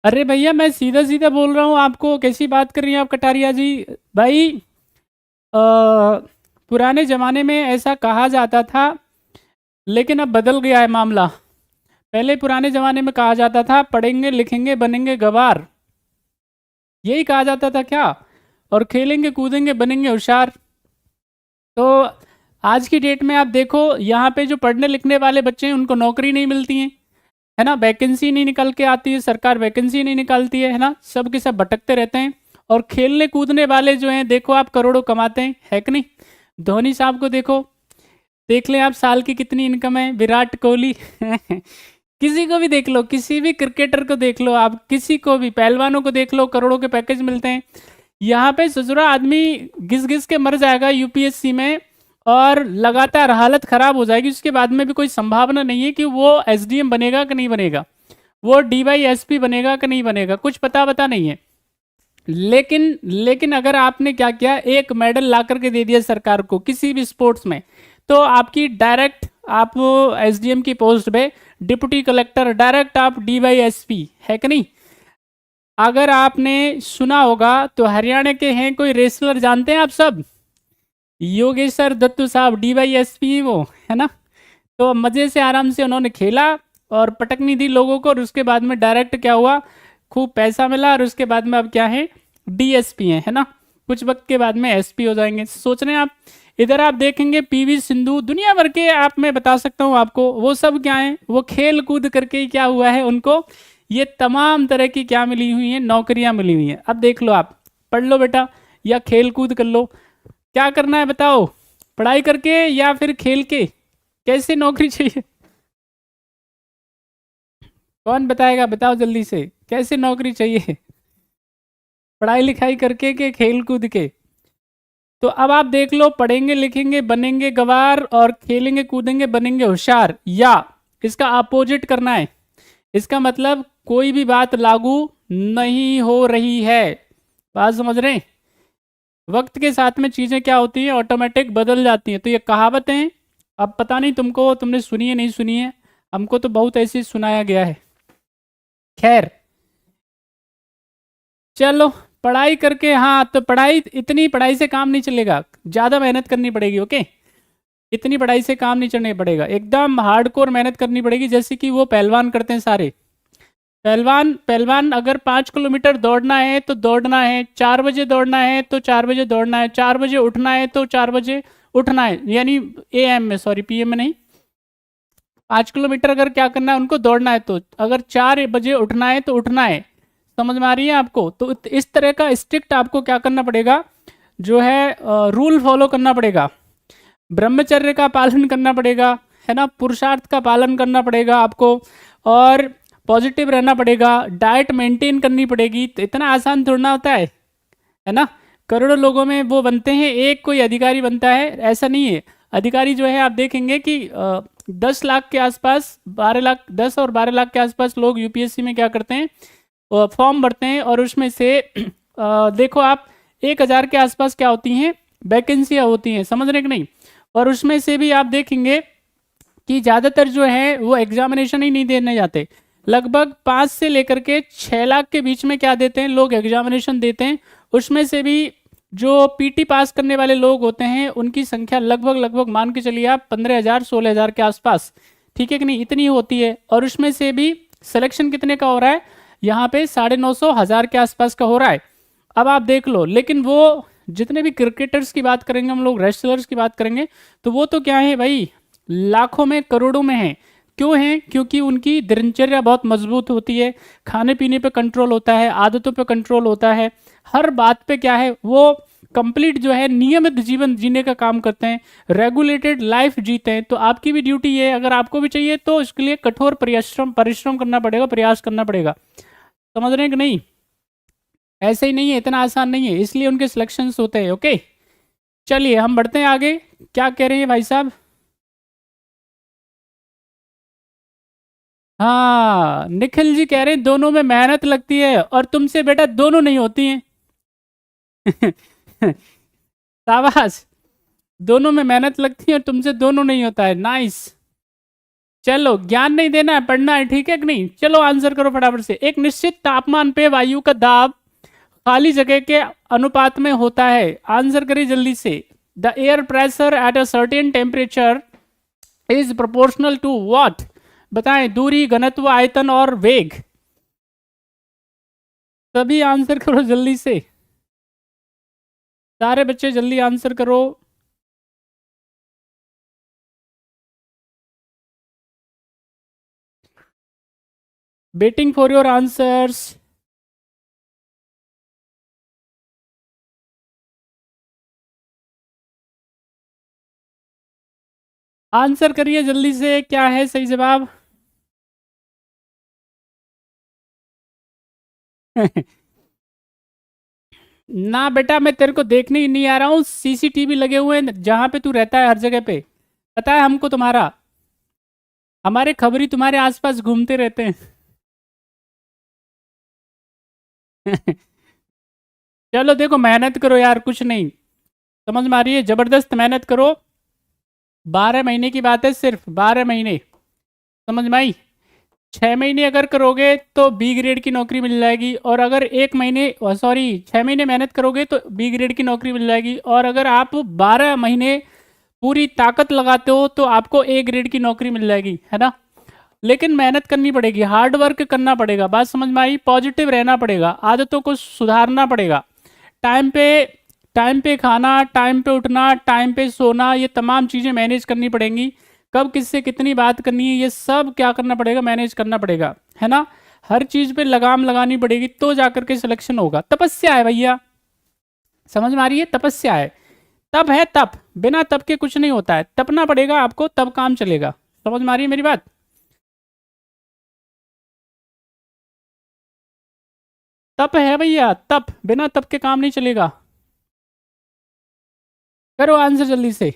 अरे भैया मैं सीधा सीधा बोल रहा हूँ आपको, कैसी बात कर रही हैं आप कटारिया जी। भाई अ, पुराने ज़माने में ऐसा कहा जाता था, लेकिन अब बदल गया है मामला। पहले पुराने ज़माने में कहा जाता था पढ़ेंगे लिखेंगे बनेंगे गवार, यही कहा जाता था क्या? और खेलेंगे कूदेंगे बनेंगे होशियार। तो आज की डेट में आप देखो, यहाँ पे जो पढ़ने लिखने वाले बच्चे हैं उनको नौकरी नहीं मिलती है, है ना? वैकेंसी नहीं निकल के आती है, सरकार वैकेंसी नहीं निकालती है ना? सब के सब भटकते रहते हैं। और खेलने कूदने वाले जो हैं, देखो आप करोड़ों कमाते हैं, है कि नहीं? धोनी साहब को देखो, देख लें आप साल की कितनी इनकम है, विराट कोहली किसी को भी देख लो, किसी भी क्रिकेटर को देख लो, आप किसी को भी, पहलवानों को देख लो, करोड़ों के पैकेज मिलते हैं। यहाँ पे ससुरा आदमी घिस घिस के मर जाएगा यूपीएससी में, और लगातार हालत खराब हो जाएगी। उसके बाद में भी कोई संभावना नहीं है कि वो एसडीएम बनेगा कि नहीं बनेगा, वो डीवाईएसपी बनेगा कि नहीं बनेगा, कुछ पता नहीं है। लेकिन लेकिन अगर आपने क्या किया, एक मेडल ला करके दे दिया सरकार को किसी भी स्पोर्ट्स में, तो आपकी डायरेक्ट, आप एसडीएम की पोस्ट पे, डिप्टी कलेक्टर, डायरेक्ट आप डीवाईएसपी, है कि नहीं? अगर आपने सुना होगा तो हरियाणा के हैं कोई रेसलर, जानते हैं आप सब, योगेश्वर दत्तू साहब, डीवाईएसपी वो, है ना? तो मज़े से आराम से उन्होंने खेला और पटकनी दी लोगों को, और उसके बाद में डायरेक्ट क्या हुआ, खूब पैसा मिला, और उसके बाद में अब क्या है, डीएसपी है ना? कुछ वक्त के बाद में एसपी हो जाएंगे, सोच रहे हैं आप। इधर आप देखेंगे पीवी सिंधु, दुनिया भर के, आप, मैं बता सकता हूँ आपको, वो सब क्या है, वो खेल कूद करके ही क्या हुआ है उनको, ये तमाम तरह की क्या मिली हुई हैं, नौकरियां मिली हुई हैं। अब देख लो आप, पढ़ लो बेटा या खेल कूद कर लो, क्या करना है बताओ, पढ़ाई करके या फिर खेल के, कैसे नौकरी चाहिए? कौन बताएगा, बताओ जल्दी से, कैसे नौकरी चाहिए? पढ़ाई लिखाई करके के खेल कूद के? तो अब आप देख लो, पढ़ेंगे लिखेंगे बनेंगे गवार, और खेलेंगे कूदेंगे बनेंगे होशियार, या इसका अपोजिट करना है। इसका मतलब कोई भी बात लागू नहीं हो रही है। बात समझ रहे हैं? वक्त के साथ में चीज़ें क्या होती हैं, ऑटोमेटिक बदल जाती हैं। तो ये कहावतें हैं, अब पता नहीं तुमको, तुमने सुनी है नहीं सुनी है, हमको तो बहुत ऐसे सुनाया गया है। खैर, चलो, पढ़ाई करके, हाँ तो पढ़ाई, इतनी पढ़ाई से काम नहीं चलेगा, ज़्यादा मेहनत करनी पड़ेगी, ओके? इतनी पढ़ाई से काम नहीं चलने पड़ेगा, एकदम हार्डकोर मेहनत करनी पड़ेगी, जैसे कि वो पहलवान करते हैं सारे। पहलवान पहलवान अगर 5 किलोमीटर दौड़ना है तो दौड़ना है, 4 बजे दौड़ना है तो 4 बजे दौड़ना है, 4 बजे उठना है तो 4 बजे उठना है, यानी एएम में, सॉरी पीएम में नहीं। 5 किलोमीटर अगर क्या करना है उनको, दौड़ना है, तो अगर 4 बजे उठना है तो उठना है। समझ में आ रही है आपको? तो इस तरह का स्ट्रिक्ट आपको क्या करना पड़ेगा, जो है रूल फॉलो करना पड़ेगा, ब्रह्मचर्य का पालन करना पड़ेगा, है ना? पुरुषार्थ का पालन करना पड़ेगा आपको, और पॉजिटिव रहना पड़ेगा, डाइट मेंटेन करनी पड़ेगी। तो इतना आसान थोड़ा ना होता है ना? करोड़ों लोगों में वो बनते हैं, एक कोई अधिकारी बनता है, ऐसा नहीं है। अधिकारी जो है आप देखेंगे कि 10 लाख के आसपास, 12 लाख, 10 और 12 लाख के आसपास लोग यूपीएससी में क्या करते हैं, फॉर्म भरते हैं, और उसमें से देखो आप, 1,000 के आसपास क्या होती हैं, वैकेंसियाँ होती हैं, समझ रहे कि नहीं? और उसमें से भी आप देखेंगे कि ज़्यादातर जो है वो एग्जामिनेशन ही नहीं देने जाते, लगभग 5 से लेकर के 6 लाख के बीच में क्या देते हैं लोग, एग्जामिनेशन देते हैं। उसमें से भी जो पीटी पास करने वाले लोग होते हैं उनकी संख्या लगभग लगभग मान के चलिए आप 15,000 16,000 के आसपास, ठीक है कि नहीं, इतनी होती है। और उसमें से भी सिलेक्शन कितने का हो रहा है, यहाँ पे 950 हज़ार के आसपास का हो रहा है। अब आप देख लो, लेकिन वो जितने भी क्रिकेटर्स की बात करेंगे हम लोग, रेसलर्स की बात करेंगे, तो वो तो क्या है भाई, लाखों में करोड़ों में है। क्यों है? क्योंकि उनकी दिनचर्या बहुत मजबूत होती है, खाने पीने पे कंट्रोल होता है, आदतों पे कंट्रोल होता है, हर बात पे क्या है, वो कंप्लीट जो है नियमित जीवन जीने का काम करते हैं, रेगुलेटेड लाइफ जीते हैं। तो आपकी भी ड्यूटी ये है, अगर आपको भी चाहिए तो इसके लिए कठोर परिश्रम परिश्रम करना पड़ेगा, प्रयास करना पड़ेगा। समझ रहे हैं कि नहीं? ऐसे ही नहीं है, इतना आसान नहीं है, इसलिए उनके सिलेक्शंस होते हैं, ओके? चलिए हम बढ़ते हैं आगे, क्या कह रहे हैं भाई साहब? हाँ, निखिल जी कह रहे हैं दोनों में मेहनत लगती है, और तुमसे बेटा दोनों नहीं होती हैं। शाबाश, दोनों में मेहनत लगती है और तुमसे दोनों नहीं होता है, नाइस। चलो ज्ञान नहीं देना है, पढ़ना है, ठीक है कि नहीं? चलो आंसर करो फटाफट से। एक निश्चित तापमान पे वायु का दाब खाली जगह के अनुपात में होता है। आंसर करिए जल्दी से। The air pressure at a certain temperature is proportional to what? बताएं, दूरी, घनत्व, आयतन और वेग। सभी आंसर करो जल्दी से, सारे बच्चे जल्दी आंसर करो। Waiting for your answers. Answer करिए जल्दी से, क्या है सही जवाब? ना बेटा, मैं तेरे को देखने ही नहीं आ रहा हूँ। सीसीटीवी लगे हुए हैं जहां पे तू रहता है, हर जगह पे। पता है हमको तुम्हारा, हमारे खबरी तुम्हारे आसपास घूमते रहते हैं। चलो देखो, मेहनत करो यार, कुछ नहीं समझ में आ रही है, जबरदस्त मेहनत करो। 12 महीने की बात है, सिर्फ 12 महीने, समझ में आई? 6 महीने अगर करोगे तो बी ग्रेड की नौकरी मिल जाएगी, और अगर 1 महीने, सॉरी 6 महीने मेहनत करोगे तो बी ग्रेड की नौकरी मिल जाएगी, और अगर आप 12 महीने पूरी ताकत लगाते हो तो आपको ए ग्रेड की नौकरी मिल जाएगी, है ना? लेकिन मेहनत करनी पड़ेगी, हार्ड वर्क करना पड़ेगा। बात समझ में आई? पॉजिटिव रहना पड़ेगा, आदतों को सुधारना पड़ेगा। टाइम पे, टाइम पे खाना, टाइम पे उठना, टाइम पे सोना, ये तमाम चीज़ें मैनेज करनी पड़ेंगी। कब किससे कितनी बात करनी है, ये सब क्या करना पड़ेगा? मैनेज करना पड़ेगा, है ना? हर चीज़ पे लगाम लगानी पड़ेगी, तो जाकर के सिलेक्शन होगा। तपस्या है भैया, समझ में आ रही है? तपस्या है, तप है, तप। बिना तप के कुछ नहीं होता है, तपना पड़ेगा आपको, तब काम चलेगा। समझ में आ रही है मेरी बात? तप है भैया, तप, बिना तप के काम नहीं चलेगा। करो आंसर जल्दी से।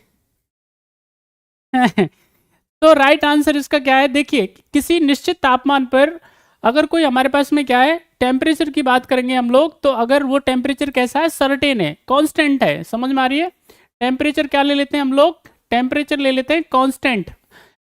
तो राइट आंसर इसका क्या है? देखिए, किसी निश्चित तापमान पर अगर कोई हमारे पास में क्या है, टेम्परेचर की बात करेंगे हम लोग, तो अगर वो टेम्परेचर कैसा है, सर्टेन है, कांस्टेंट है। समझ में आ रही है? टेम्परेचर क्या ले लेते हैं हम लोग? टेम्परेचर ले लेते हैं कांस्टेंट।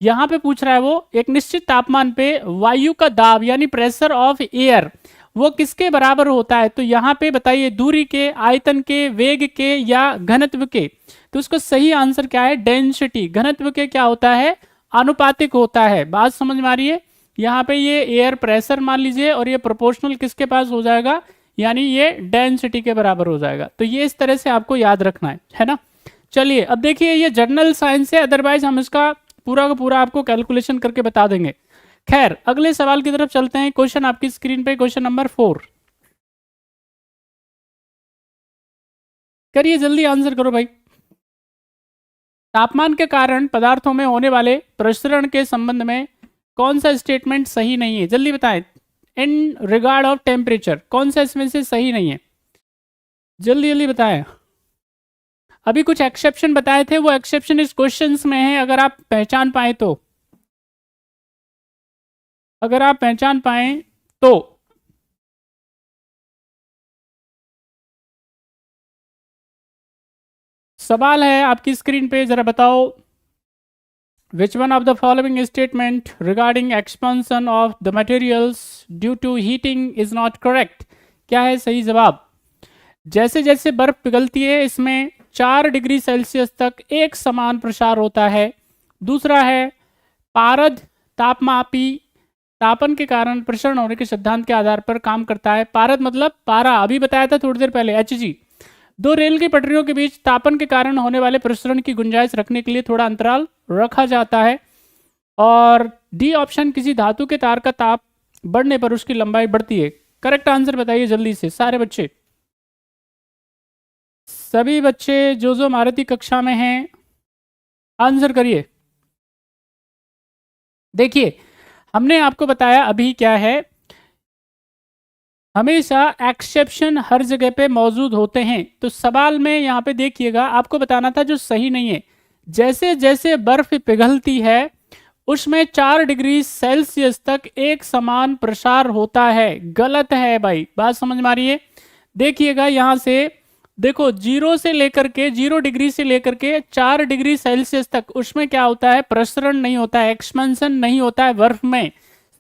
यहाँ पे पूछ रहा है वो एक निश्चित तापमान पे वायु का दाब यानी प्रेशर ऑफ एयर वो किसके बराबर होता है? तो यहाँ पे बताइए, दूरी के, आयतन के, वेग के, या घनत्व के? तो उसका सही आंसर क्या है? डेंसिटी। घनत्व के क्या होता है? आनुपातिक होता है। बात समझ में आ रही है? यहाँ पे ये एयर प्रेशर मान लीजिए, और ये प्रोपोर्शनल किसके पास हो जाएगा? यानी ये डेंसिटी के बराबर हो जाएगा। तो ये इस तरह से आपको याद रखना है ना? चलिए अब देखिए, ये जनरल साइंस है, अदरवाइज हम इसका पूरा का पूरा आपको कैलकुलेशन करके बता देंगे। खैर, अगले सवाल की तरफ चलते हैं। क्वेश्चन आपकी स्क्रीन पे, क्वेश्चन नंबर 4। करिए जल्दी, आंसर करो भाई। तापमान के कारण पदार्थों में होने वाले प्रसरण के संबंध में कौन सा स्टेटमेंट सही नहीं है? जल्दी बताएं। इन रिगार्ड ऑफ टेम्परेचर, कौन सा इसमें से सही नहीं है? जल्दी जल्दी बताएं। अभी कुछ एक्सेप्शन बताए थे, वो एक्सेप्शन इस क्वेश्चंस में है, अगर आप पहचान पाए तो। अगर आप पहचान पाए तो। सवाल है आपकी स्क्रीन पे, जरा बताओ। Which one of the following statement regarding expansion of the materials due to heating is not correct? क्या है सही जवाब? जैसे जैसे बर्फ पिघलती है, इसमें 4 डिग्री सेल्सियस तक एक समान प्रसार होता है। दूसरा है, पारद तापमापी तापन के कारण प्रसरण होने के सिद्धांत के आधार पर काम करता है। पारद मतलब पारा, अभी बताया था थोड़ी देर पहले, Hg। 2 रेल की पटरियों के बीच तापन के कारण होने वाले प्रसरण की गुंजाइश रखने के लिए थोड़ा अंतराल रखा जाता है। और डी ऑप्शन, किसी धातु के तार का ताप बढ़ने पर उसकी लंबाई बढ़ती है। करेक्ट आंसर बताइए जल्दी से सारे बच्चे, सभी बच्चे जो जो मारुति कक्षा में हैं, आंसर करिए। देखिए, हमने आपको बताया अभी क्या है, हमेशा एक्सेप्शन हर जगह पे मौजूद होते हैं। तो सवाल में यहाँ पे देखिएगा, आपको बताना था जो सही नहीं है। जैसे जैसे बर्फ पिघलती है, उसमें 4 डिग्री सेल्सियस तक एक समान प्रसार होता है। गलत है भाई, बात समझ में आ रही है? देखिएगा यहाँ से देखो 0 डिग्री से लेकर के 4 डिग्री सेल्सियस तक उसमें क्या होता है, प्रसरण नहीं होता है, एक्सपेंशन नहीं होता है बर्फ में।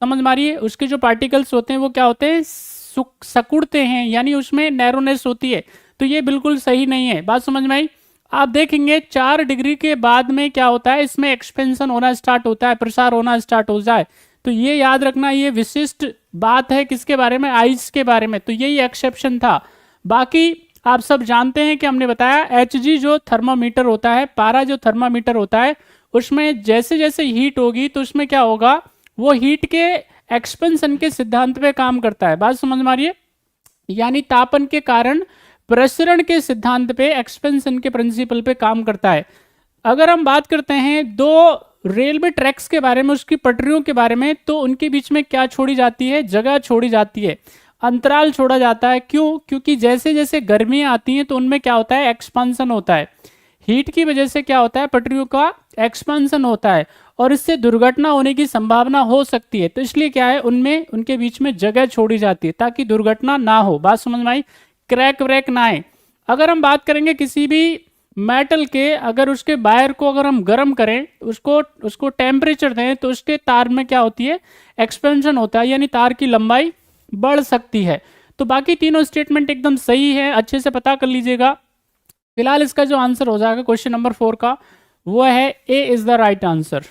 समझ मारिए, उसके जो पार्टिकल्स होते हैं वो क्या होते हैं, सिकुड़ते हैं, यानी उसमें नैरोनेस होती है। तो ये बिल्कुल सही नहीं है। बात समझ में आई? आप देखेंगे 4 डिग्री के बाद में क्या होता है, इसमें एक्सपेंशन होना स्टार्ट होता है, प्रसार होना स्टार्ट हो जाए। तो ये याद रखना, ये विशिष्ट बात है किसके बारे में, आइस के बारे में। तो यही एक्सेप्शन था। बाकी आप सब जानते हैं कि हमने बताया Hg जो थर्मामीटर होता है, पारा जो थर्मामीटर होता है, उसमें जैसे जैसे हीट होगी तो उसमें क्या होगा, वो हीट के एक्सपेंशन के सिद्धांत पे काम करता है। बात समझ में आ रही है? यानी तापन के कारण प्रसरण के सिद्धांत पे, एक्सपेंशन के प्रिंसिपल पे काम करता है। अगर हम बात करते हैं दो रेलवे ट्रैक्स के बारे में, उसकी पटरियों के बारे में, तो उनके बीच में क्या छोड़ी जाती है, जगह छोड़ी जाती है, अंतराल छोड़ा जाता है। क्यों? क्योंकि जैसे जैसे गर्मियां आती हैं तो उनमें क्या होता है, एक्सपांसन होता है। हीट की वजह से क्या होता है, पटरियों का एक्सपांसन होता है और इससे दुर्घटना होने की संभावना हो सकती है। तो इसलिए क्या है, उनमें, उनके बीच में जगह छोड़ी जाती है ताकि दुर्घटना ना हो। बात समझ में आई? क्रैक व्रैक ना आए। अगर हम बात करेंगे किसी भी मेटल के, अगर उसके वायर को अगर हम गर्म करें, उसको टेम्परेचर दें, तो उसके तार में क्या होती है, एक्सपेंशन होता है, यानी तार की लंबाई बढ़ सकती है। तो बाकी तीनों स्टेटमेंट एकदम सही है, अच्छे से पता कर लीजिएगा। फिलहाल इसका जो आंसर हो जाएगा क्वेश्चन नंबर 4 का, वो है ए इज द राइट आंसर।